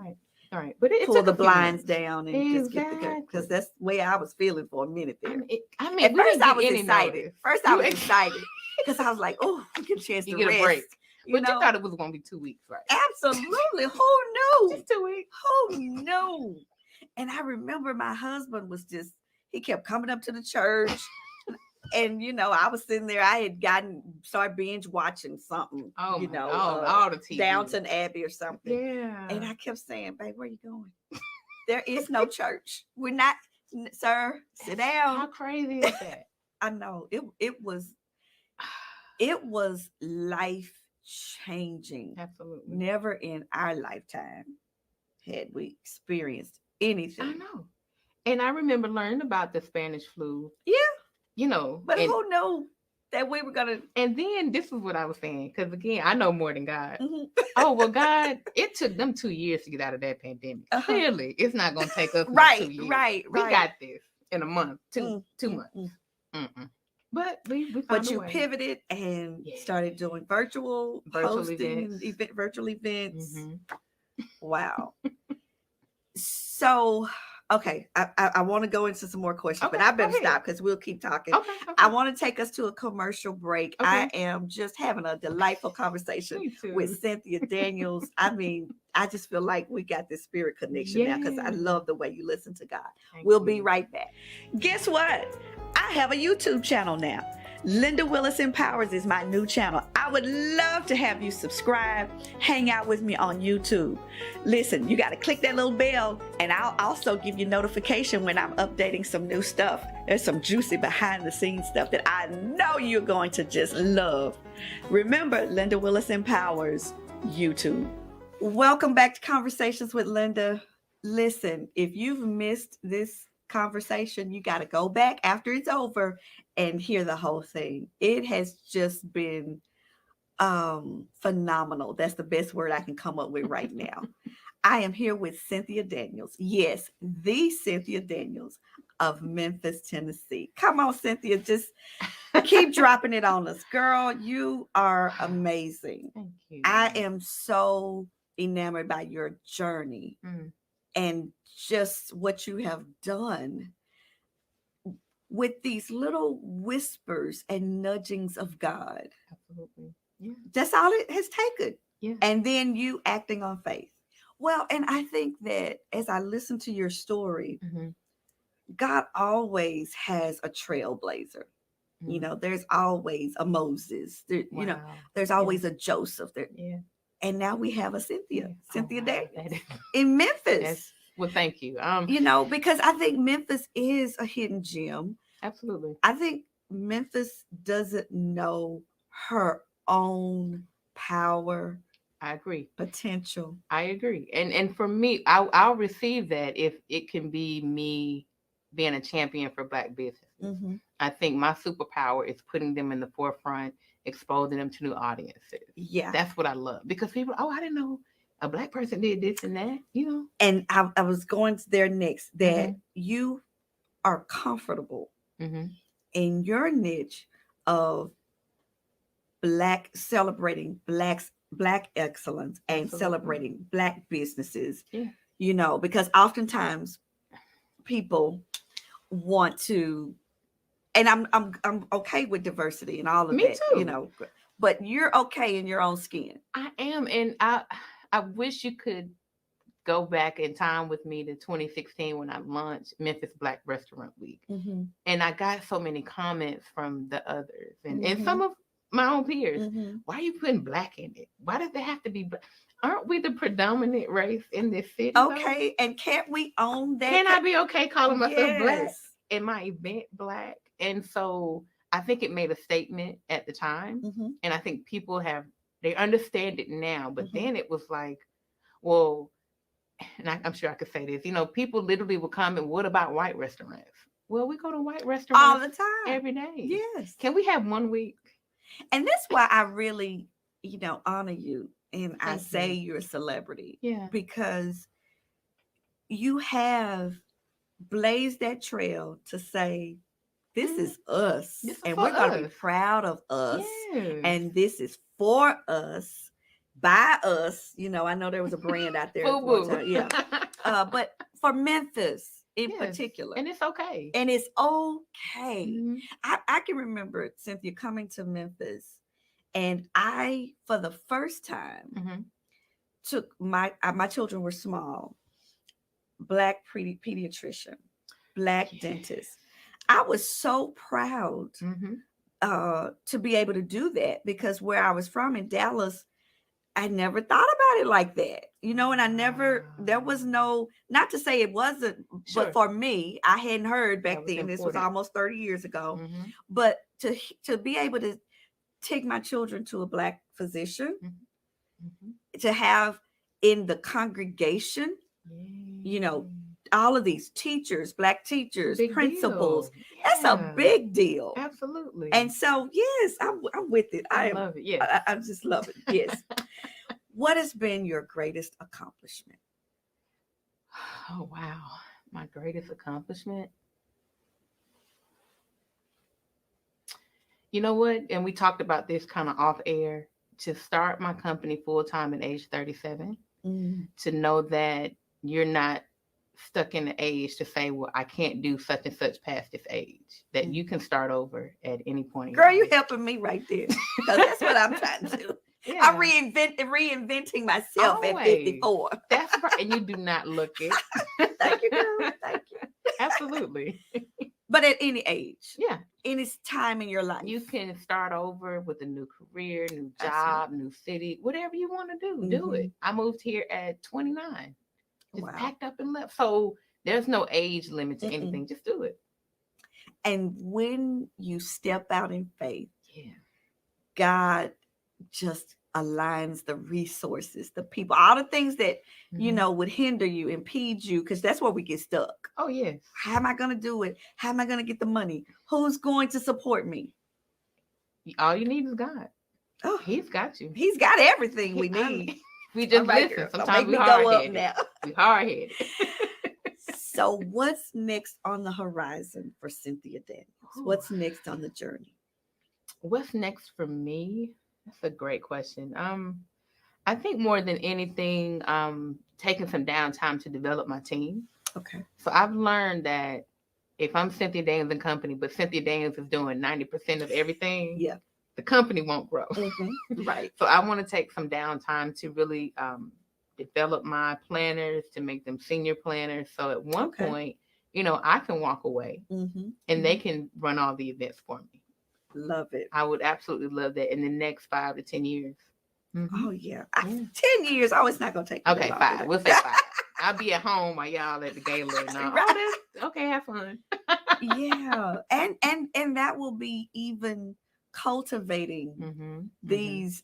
right. But it pull the blinds down and just get because that's the way I was feeling for a minute there. At first I was excited. I was excited because I was like, oh, I get a chance to get rest. A break. But you thought it was going to be 2 weeks, right? Absolutely. Who knew? Just 2 weeks. Who knew? And I remember my husband was he kept coming up to the church. And, I was sitting there. I had started binge watching something, all the TV. Downton Abbey or something. Yeah. And I kept saying, babe, where are you going? There is no church. We're not, sir, sit down. How crazy is that? I know. It was life changing. Absolutely. Never in our lifetime had we experienced anything. I know. And I remember learning about the Spanish flu. Yeah. But who knew that we were gonna? And then this is what I was saying, because again, I know more than God. Oh well, God, it took them 2 years to get out of that pandemic. Clearly, it's not gonna take us 2 years. Right. We got this in a month, two months. But we found But a you way. pivoted and started doing virtual hosting and virtual events. Mm-hmm. Wow. So, okay, I want to go into some more questions, Okay, but I better stop because we'll keep talking. Okay. I want to take us to a commercial break. Okay. I am just having a delightful conversation with Cynthia Daniels. I mean, I just feel like we got this spirit connection now because I love the way you listen to God. We'll be right back. Guess what? I have a YouTube channel now. Linda Willis Empowers is my new channel. I would love to have you subscribe, hang out with me on YouTube. Listen, you got to click that little bell, and I'll also give you notification when I'm updating some new stuff. There's some juicy behind the scenes stuff that I know you're going to just love. Remember, Linda Willis Empowers YouTube. Welcome back to Conversations with Linda. Listen, if you've missed this conversation, you got to go back after it's over and hear the whole thing. It has just been phenomenal. That's the best word I can come up with right now. I am here with Cynthia Daniels. Yes, the Cynthia Daniels of Memphis, Tennessee. Come on, Cynthia, just keep dropping it on us. Girl, you are amazing. Thank you. I am so enamored by your journey and just what you have done with these little whispers and nudgings of God. Absolutely. Yeah. That's all it has taken. Yeah. And then you acting on faith. Well, and I think that as I listen to your story, God always has a trailblazer. You know, there's always a Moses. There, you know, there's always a Joseph. There. Yeah. And now we have a Cynthia Daniels in Memphis. Well, thank you. You know, because I think Memphis is a hidden gem. Absolutely. I think Memphis doesn't know her own power. I agree. Potential. I agree. And for me, I'll receive that if it can be me being a champion for Black businesses. I think my superpower is putting them in the forefront, exposing them to new audiences. Yeah. That's what I love. Because people, I didn't know a Black person did this and that, you know. And I was going there next, that you are comfortable in your niche of celebrating Black excellence and celebrating Black businesses. Yeah. You know, because oftentimes people want to, and I'm okay with diversity and all of Me that, too. you know, but you're okay in your own skin. I am, and I wish you could go back in time with me to 2016 when I launched Memphis Black Restaurant Week. And I got so many comments from the others and some of my own peers. Why are you putting Black in it? Why does it have to be Black? Aren't we the predominant race in this city? Okay, though? And can't we own that? Can I be okay calling myself Black and my event Black? And so I think it made a statement at the time. And I think people they understand it now. But then it was like, well, and I'm sure I could say this, you know, people literally would comment, what about white restaurants? Well, we go to white restaurants all the time, every day. Yes. Can we have 1 week? And that's why I really, you know, honor you. And I say you're a celebrity. Yeah. Because you have blazed that trail to say, this is us. And we're going to be proud of us. Yes. And this is for us. By us, you know, I know there was a brand out there at one time, yeah. But for Memphis in particular, and it's okay, and it's okay. I can remember Cynthia coming to Memphis, and I, for the first time, took my children were small, Black pediatrician, Black dentist. I was so proud to be able to do that, because where I was from in Dallas, I never thought about it like that, you know, and there was no, not to say it wasn't, but for me, I hadn't heard back then, this was almost 30 years ago, but to be able to take my children to a Black physician, to have in the congregation, you know, all of these teachers, Black teachers, big principals, that's a big deal. Absolutely. And so, yes, I'm with it. I love it. Yes. I just love it. Yes. What has been your greatest accomplishment? Oh, wow. My greatest accomplishment? You know what? And we talked about this kind of off air. To start my company full time at age 37, to know that you're not stuck in the age to say, well, I can't do such and such past this age, that you can start over at any point. Girl, you helping me right there. Because that's what I'm trying to do. Yeah. I'm reinventing myself always. At 54. That's right. And you do not look it. Thank you, girl. Thank you. Absolutely. But at any age. Yeah. Any time in your life. You can start over with a new career, new job, new city, whatever you want to do, do it. I moved here at 29. Just packed up and left. So there's no age limit to anything. Just do it. And when you step out in faith, God just aligns the resources, the people, all the things that, you know, would hinder you, impede you, because that's where we get stuck. Oh, yes. How am I going to do it? How am I going to get the money? Who's going to support me? All you need is God. Oh, He's got you. He's got everything we need. We just listen. Sometimes we hard-headed. Now. We hard-headed. So what's next on the horizon for Cynthia Daniels? What's next on the journey? What's next for me? That's a great question. I think more than anything, taking some downtime to develop my team. Okay. So I've learned that if I'm Cynthia Daniels and Company, but Cynthia Daniels is doing 90% of everything, the company won't grow. Right. So I want to take some downtime to really develop my planners, to make them senior planners. So at one point, you know, I can walk away and they can run all the events for me. Love it. I would absolutely love that in the next 5 to 10 years. Oh, yeah. 10 years. Oh, it's not going to take Okay, 5. We'll say 5. I'll be at home while y'all at the gala. Right. Okay, have fun. Yeah. And that will be even cultivating these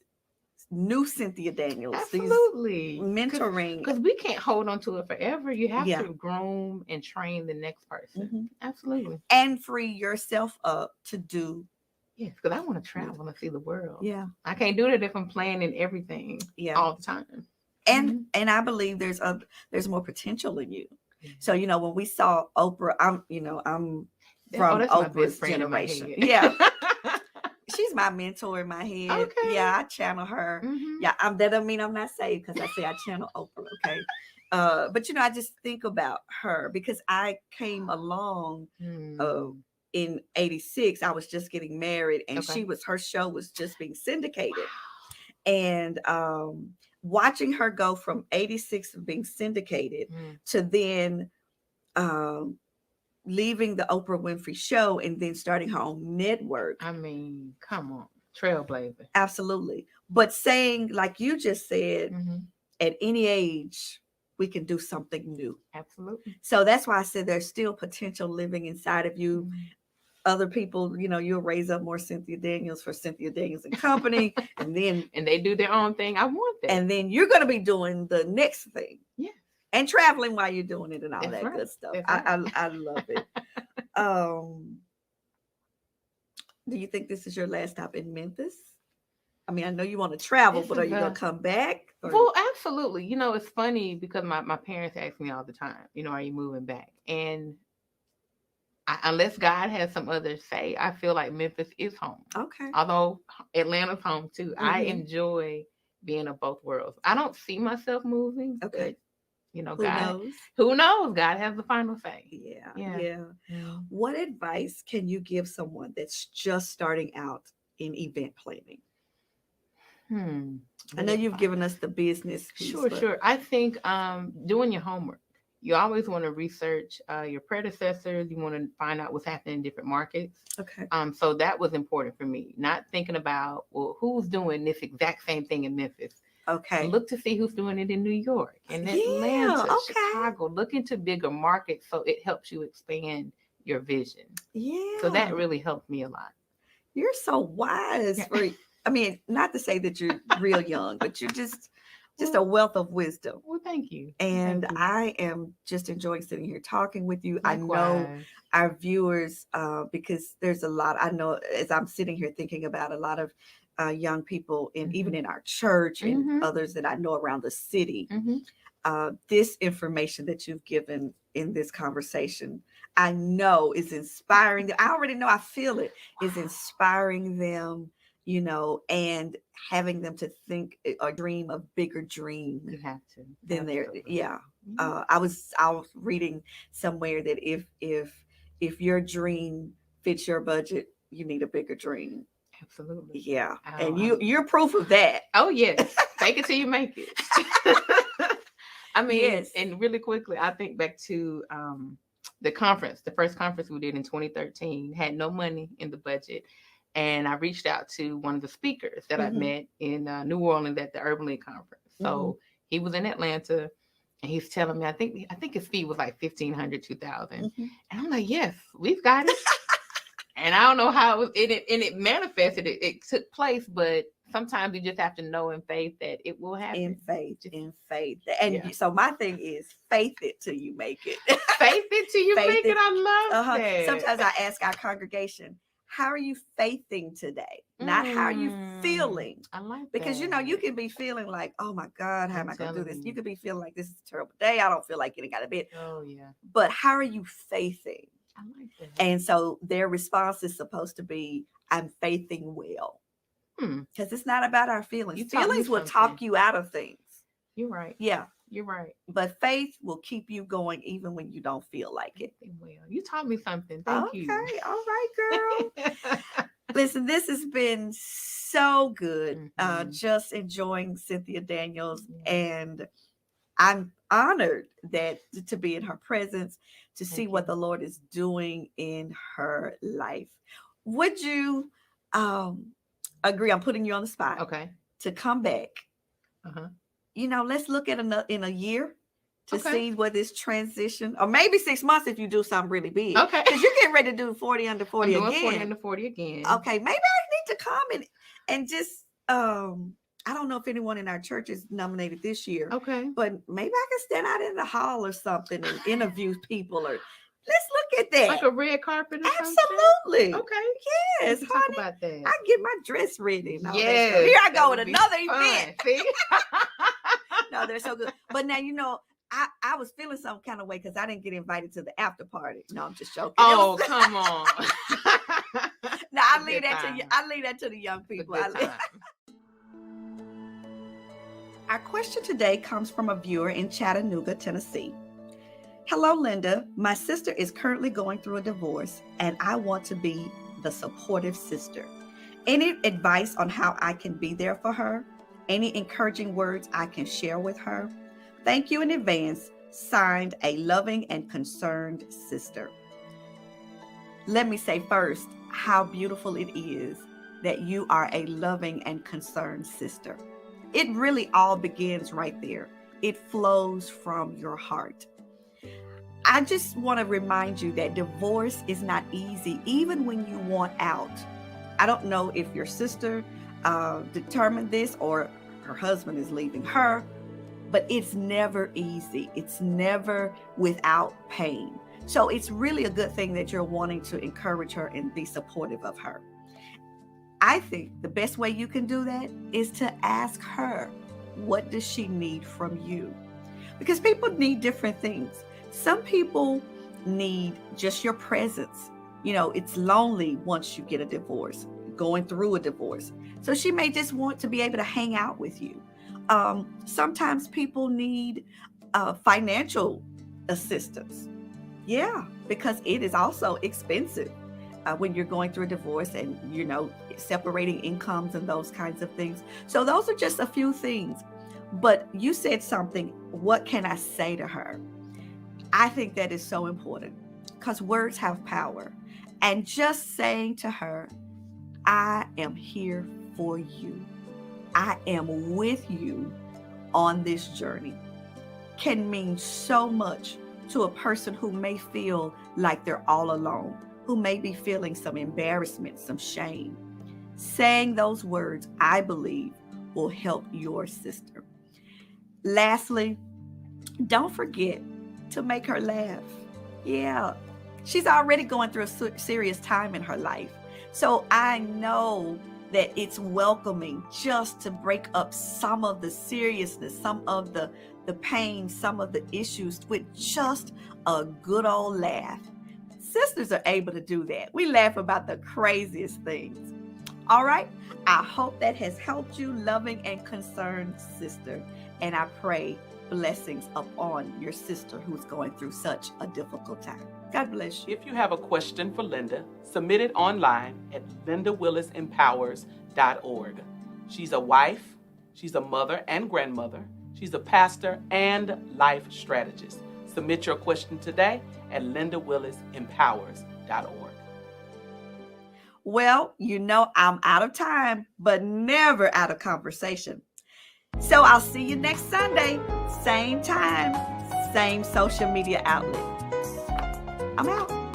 new Cynthia Daniels. Absolutely. These mentoring. Because we can't hold on to it forever. You have to groom and train the next person. Absolutely. And free yourself up to do. Yes, because I want to travel and see the world. Yeah. I can't do that if I'm planning everything all the time. And I believe there's more potential in you. So, you know, when we saw Oprah, I'm from Oprah's generation. Yeah. She's my mentor in my head. Okay. Yeah, I channel her. Yeah, that doesn't mean I'm not saved because I say I channel Oprah. Okay. But, you know, I just think about her because I came along in 86. I was just getting married and her show was just being syndicated. And watching her go from 86 of being syndicated to then leaving the Oprah Winfrey Show and then starting her own network. I mean, come on. Trailblazer. Absolutely. But saying, like you just said, at any age, we can do something new. Absolutely. So that's why I said there's still potential living inside of you. Other people, you know, you'll raise up more Cynthia Daniels for Cynthia Daniels and Company. And they do their own thing. I want that. And then you're going to be doing the next thing. Yeah. And traveling while you're doing it and all That's that good stuff. I love it. Do you think this is your last stop in Memphis? I mean, I know you want to travel, but are you going to come back? Well, absolutely. You know, it's funny because my parents ask me all the time, you know, are you moving back? And unless God has some other say, I feel like Memphis is home. Okay. Although Atlanta's home too. I enjoy being of both worlds. I don't see myself moving. Okay. But, you know, who knows? God has the final say. Yeah. What advice can you give someone that's just starting out in event planning? I know you've given us the business piece. Sure. I think doing your homework. You always want to research your predecessors. You want to find out what's happening in different markets. Okay. So that was important for me. Not thinking about, well, who's doing this exact same thing in Memphis. Okay. Look to see who's doing it in New York and Atlanta, Chicago. Look into bigger markets so it helps you expand your vision. Yeah. So that really helped me a lot. You're so wise. I mean, not to say that you're real young, but you're just a wealth of wisdom. Well, thank you. And I am just enjoying sitting here talking with you. Likewise. I know our viewers, because there's a lot, I know as I'm sitting here thinking about a lot of young people, and even in our church and others that I know around the city, this information that you've given in this conversation, I know is inspiring them. I already know, I feel it is inspiring them, and having them to think or dream a bigger dream. You have to. Than their, Absolutely. yeah. I was reading somewhere that if your dream fits your budget, you need a bigger dream. Absolutely. Yeah. And you're proof of that. Oh, yes. Fake it till you make it. I mean, Yes. And really quickly, I think back to the first conference we did in 2013, had no money in the budget. And I reached out to one of the speakers that I met in New Orleans at the Urban League Conference. So he was in Atlanta, and he's telling me, I think his fee was like $1,500, $2,000. And I'm like, yes, we've got it. And I don't know how it was, it manifested. It took place, but sometimes you just have to know in faith that it will happen. In faith. And so my thing is, faith it till you make it. Faith it till you make it. I love that. Sometimes I ask our congregation, how are you faithing today? Not how are you feeling. I like because that. You can be feeling like, oh my God, how am I going to do this? You could be feeling like this is a terrible day. I don't feel like getting out of bed. Oh yeah. But how are you faithing? I like that. And so their response is supposed to be, I'm faithing well. Because it's not about our feelings. Feelings will talk you out of things. You're right. Yeah. You're right. But faith will keep you going even when you don't feel like it. Well, you taught me something. Thank you. Okay. All right, girl. Listen, this has been so good. Just enjoying Cynthia Daniels. And I'm honored to be in her presence, to see what the Lord is doing in her life. Would you agree? I'm putting you on the spot. Okay. To come back. Let's look at in a year to see what this transition, or maybe 6 months if you do something really big. Okay. Because you're getting ready to do 40 under 40 I'm doing again. 40 under 40 again. Okay. Maybe I need to come and just, I don't know if anyone in our church is nominated this year. Okay. But maybe I can stand out in the hall or something and interview people, or let's look at that. Like a red carpet or something? Absolutely. Okay. Yes, talk about that. I get my dress ready. Yes. Here I go with another event. See? No, they're so good. But now, I was feeling some kind of way because I didn't get invited to the after party. No, I'm just joking. Oh, come on. No, I leave that to the young people. Our question today comes from a viewer in Chattanooga, Tennessee. Hello, Linda. My sister is currently going through a divorce, and I want to be the supportive sister. Any advice on how I can be there for her? Any encouraging words I can share with her? Thank you in advance. Signed, a loving and concerned sister. Let me say first how beautiful it is that you are a loving and concerned sister. It really all begins right there. It flows from your heart. I just want to remind you that divorce is not easy, even when you want out. I don't know if your sister determined this or her husband is leaving her, but it's never easy. It's never without pain. So it's really a good thing that you're wanting to encourage her and be supportive of her. I think the best way you can do that is to ask her, what does she need from you? Because people need different things. Some people need just your presence. It's lonely once you get a divorce, going through a divorce. So she may just want to be able to hang out with you. Sometimes people need financial assistance. Yeah, because it is also expensive when you're going through a divorce and, separating incomes and those kinds of things. So those are just a few things. But you said something, what can I say to her? I think that is so important because words have power. And just saying to her, I am here for you. I am with you on this journey can mean so much to a person who may feel like they're all alone, who may be feeling some embarrassment, some shame. Saying those words, I believe, will help your sister. Lastly, don't forget to make her laugh. Yeah, she's already going through a serious time in her life. So I know that it's welcoming just to break up some of the seriousness, some of the pain, some of the issues with just a good old laugh. Sisters are able to do that. We laugh about the craziest things. All right. I hope that has helped you, loving and concerned sister. And I pray blessings upon your sister who's going through such a difficult time. God bless you. If you have a question for Linda, submit it online at lindawillisempowers.org. She's a wife, she's a mother and grandmother, she's a pastor and life strategist. Submit your question today at lindawillisempowers.org. Well, I'm out of time, but never out of conversation. So I'll see you next Sunday, same time, same social media outlet. I'm out.